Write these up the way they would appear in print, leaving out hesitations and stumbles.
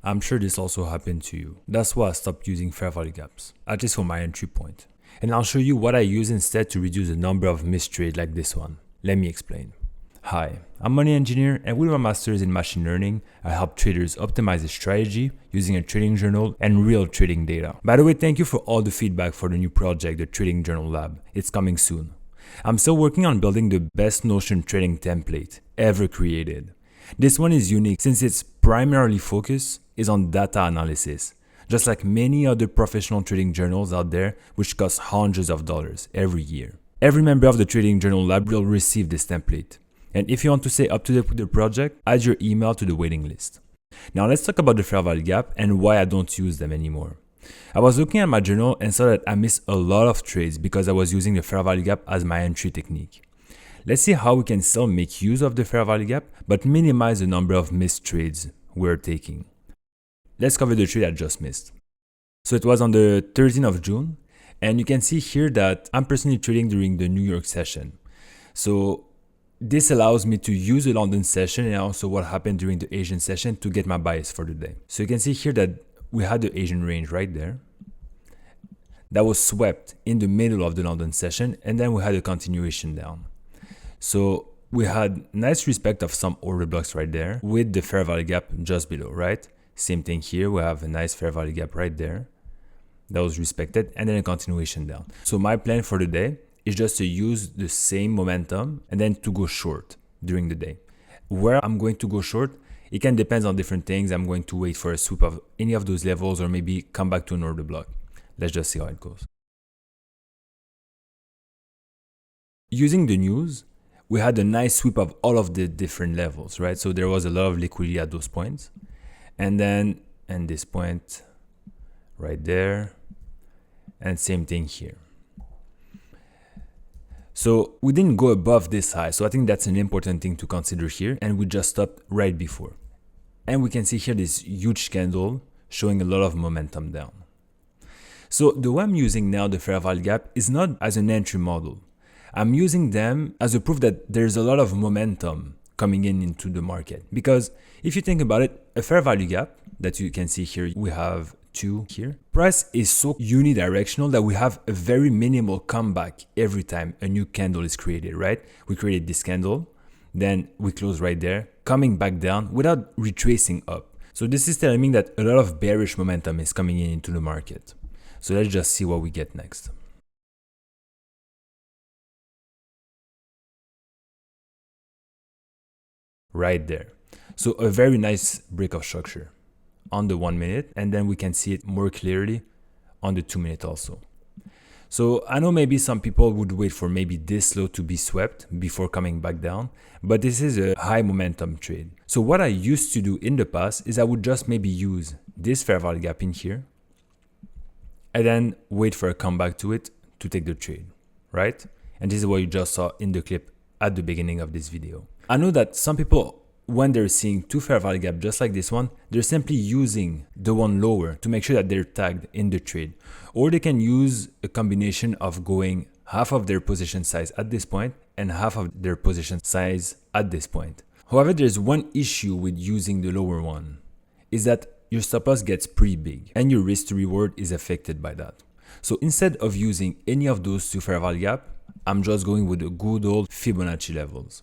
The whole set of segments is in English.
I'm sure this also happened to you. That's why I stopped using fair value gaps, at least for my entry point. And I'll show you what I use instead to reduce the number of missed trades like this one. Let me explain. Hi, I'm Money Engineer, and with my master's in machine learning, I help traders optimize their strategy using a trading journal and real trading data. By the way, thank you for all the feedback for the new project, the Trading Journal Lab. It's coming soon. I'm still working on building the best Notion trading template ever created. This one is unique since its primarily focus is on data analysis, just like many other professional trading journals out there which cost hundreds of dollars every year. Every member of the Trading Journal Lab will receive this template. And if you want to stay up to date with the project, add your email to the waiting list. Now let's talk about the fair value gap and why I don't use them anymore. I was looking at my journal and saw that I missed a lot of trades because I was using the fair value gap as my entry technique. Let's see how we can still make use of the fair value gap, but minimize the number of missed trades we're taking. Let's cover the trade I just missed. So it was on the 13th of June, and you can see here that I'm personally trading during the New York session. So this allows me to use the London session and also what happened during the Asian session to get my bias for the day. So you can see here that we had the Asian range right there. That was swept in the middle of the London session, and then we had a continuation down. So we had nice respect of some order blocks right there with the fair value gap just below, right? Same thing here, we have a nice fair value gap right there. That was respected, and then a continuation down. So my plan for the day is just to use the same momentum and then to go short during the day. Where I'm going to go short, it can depend on different things. I'm going to wait for a sweep of any of those levels or maybe come back to an order block. Let's just see how it goes. Using the news, we had a nice sweep of all of the different levels, right? So there was a lot of liquidity at those points. And then, and this point right there, and same thing here. So we didn't go above this high. So I think that's an important thing to consider here. And we just stopped right before. And we can see here this huge candle showing a lot of momentum down. So the way I'm using now the fair value gap is not as an entry model. I'm using them as a proof that there's a lot of momentum coming into the market. Because if you think about it, a fair value gap that you can see here, we have two here. Price is so unidirectional that we have a very minimal comeback every time a new candle is created, right? We created this candle, then we close right there, coming back down without retracing up. So this is telling me that a lot of bearish momentum is coming into the market. So let's just see what we get next. Right there. So a very nice break of structure on the 1 minute, and then we can see it more clearly on the 2 minute also. So I know maybe some people would wait for maybe this low to be swept before coming back down, but this is a high momentum trade. So what I used to do in the past is I would just maybe use this fair value gap in here and then wait for a comeback to it to take the trade, right? And this is what you just saw in the clip at the beginning of this video. I know that some people, when they're seeing two fair value gaps just like this one, they're simply using the one lower to make sure that they're tagged in the trade. Or they can use a combination of going half of their position size at this point and half of their position size at this point. However, there's one issue with using the lower one, is that your stop loss gets pretty big and your risk to reward is affected by that. So instead of using any of those two fair value gap, I'm just going with the good old Fibonacci levels.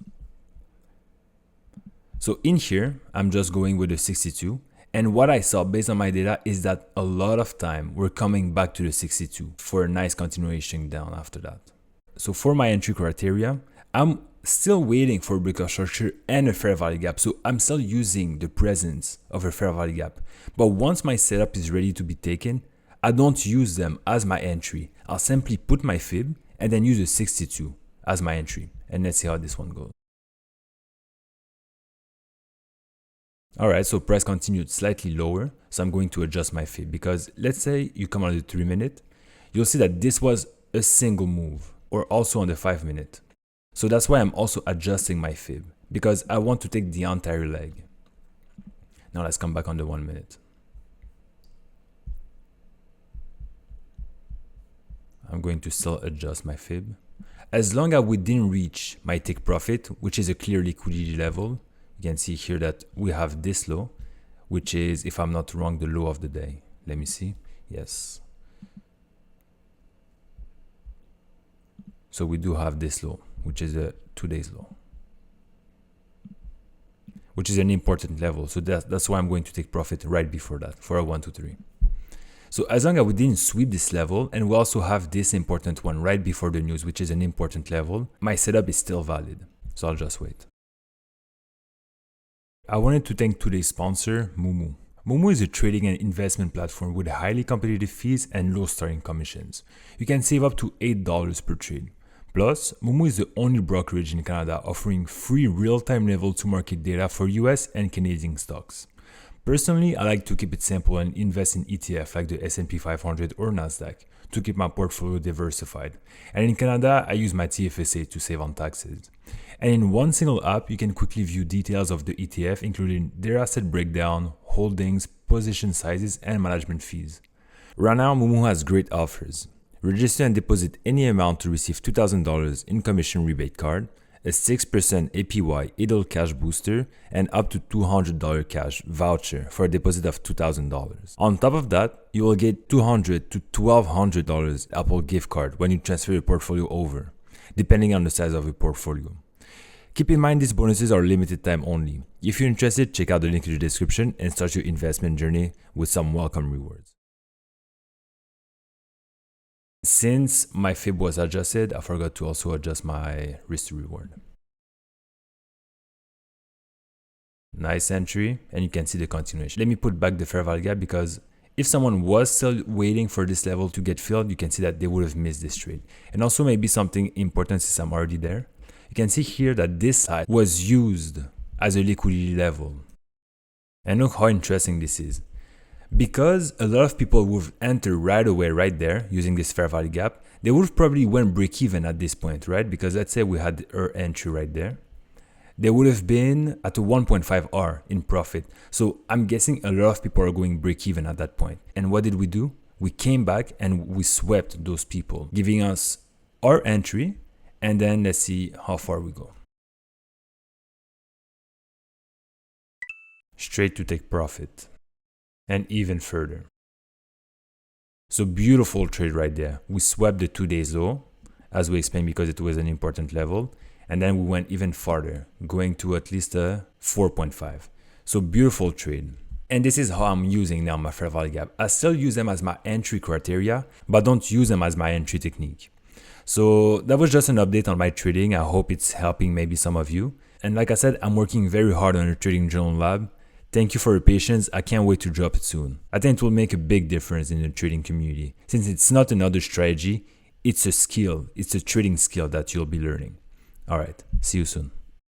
So in here, I'm just going with the 62. And what I saw based on my data is that a lot of time we're coming back to the 62 for a nice continuation down after that. So for my entry criteria, I'm still waiting for a breakout structure and a fair value gap. So I'm still using the presence of a fair value gap. But once my setup is ready to be taken, I don't use them as my entry. I'll simply put my fib and then use the 62 as my entry. And let's see how this one goes. Alright, so price continued slightly lower, so I'm going to adjust my fib because let's say you come on the 3 minute, you'll see that this was a single move, or also on the 5 minute. So that's why I'm also adjusting my fib because I want to take the entire leg. Now let's come back on the 1 minute. I'm going to still adjust my fib. As long as we didn't reach my take profit, which is a clear liquidity level, you can see here that we have this low. which is, if I'm not wrong, the low of the day. Let me see. Yes. So we do have this low, which is a 2 days low, which is an important level. So that's why I'm going to take profit right before that for a 1, 2, 3. So as long as we didn't sweep this level, and we also have this important one right before the news, which is an important level, my setup is still valid. So I'll just wait. I wanted to thank today's sponsor, Moomoo. Moomoo is a trading and investment platform with highly competitive fees and low starting commissions. You can save up to $8 per trade. Plus, Moomoo is the only brokerage in Canada offering free real-time level to market data for US and Canadian stocks. Personally, I like to keep it simple and invest in ETF like the S&P 500 or Nasdaq to keep my portfolio diversified. And in Canada, I use my TFSA to save on taxes. And in one single app, you can quickly view details of the ETF, including their asset breakdown, holdings, position sizes, and management fees. Right now, Moomoo has great offers. Register and deposit any amount to receive $2,000 in commission rebate card, a 6% APY idle cash booster, and up to $200 cash voucher for a deposit of $2,000. On top of that, you will get $200 to $1,200 Apple gift card when you transfer your portfolio over, depending on the size of your portfolio. Keep in mind these bonuses are limited time only. If you're interested, check out the link in the description and start your investment journey with some welcome rewards. Since my Fib was adjusted, I forgot to also adjust my risk to reward. Nice entry, and you can see the continuation. Let me put back the fair value gap, because if someone was still waiting for this level to get filled, you can see that they would have missed this trade. And also maybe something important, since I'm already there, you can see here that this side was used as a liquidity level. And look how interesting this is. Because a lot of people would have entered right away right there using this fair value gap, they would have probably went break even at this point, right? Because let's say we had our entry right there. They would have been at a 1.5 R in profit. So I'm guessing a lot of people are going break even at that point. And what did we do? We came back and we swept those people, giving us our entry. And then let's see how far we go. Straight to take profit. And even further. So beautiful trade right there. We swept the 2 days low, as we explained, because it was an important level. And then we went even farther, going to at least a 4.5. So beautiful trade. And this is how I'm using now my fair value gap. I still use them as my entry criteria, but don't use them as my entry technique. So that was just an update on my trading. I hope it's helping maybe some of you. And like I said, I'm working very hard on a trading journal lab. Thank you for your patience. I can't wait to drop it soon. I think it will make a big difference in the trading community, since it's not another strategy, it's a skill. It's a trading skill that you'll be learning. All right, see you soon.